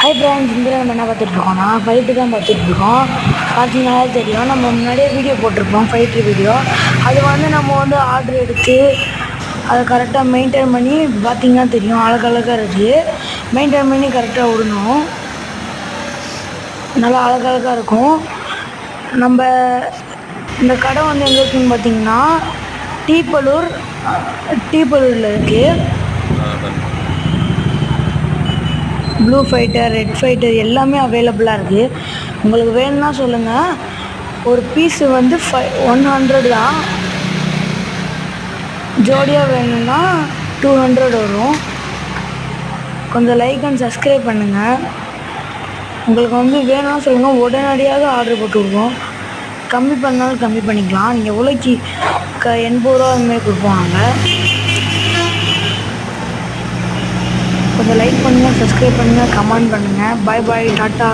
Hi friends, இந்த நம்ம என்ன பார்த்துட்ருக்கோம்னா ஃபைட்டு தான் பார்த்துட்ருக்கோம். பார்த்தீங்கன்னாலே தெரியும், நம்ம முன்னாடியே வீடியோ போட்டிருப்போம் ஃபைட்ரு வீடியோ. அது வந்து நம்ம வந்து ஆர்டர் எடுத்து அதை கரெக்டாக மெயின்டைன் பண்ணி பார்த்திங்கன்னா தெரியும், அழகழகாக இருக்குது. மெயின்டைன் பண்ணி கரெக்டாக விடணும், நல்லா அழகழகாக இருக்கும். நம்ம இந்த கடை வந்து எங்கே இருக்குதுன்னு பார்த்தீங்கன்னா டீப்பலூரில் இருக்குது. ப்ளூ ஃபைட்டர், ரெட் ஃபைட்டர் எல்லாமே அவைலபிளாக இருக்குது. உங்களுக்கு வேணும்னா சொல்லுங்கள். ஒரு பீஸு வந்து 100 தான். ஜோடியாக வேணும்னா 200 வரும். கொஞ்சம் லைக் அண்ட் சப்ஸ்கிரைப் பண்ணுங்கள். உங்களுக்கு வந்து வேணும்னா சொல்லுங்கள், உடனடியாக ஆர்டர் போட்டு விடுவோம். கம்மி பண்ணாலும் கம்மி பண்ணிக்கலாம். நீங்கள் எவ்வளோக்கு 80 ரூபா அதுமாதிரி கொடுப்போம் நாங்கள். கொஞ்சம் லைக் பண்ணுங்கள், சப்ஸ்கிரைப் பண்ணுங்கள், கமெண்ட் பண்ணுங்கள். பாய் பாய், டாட்டா.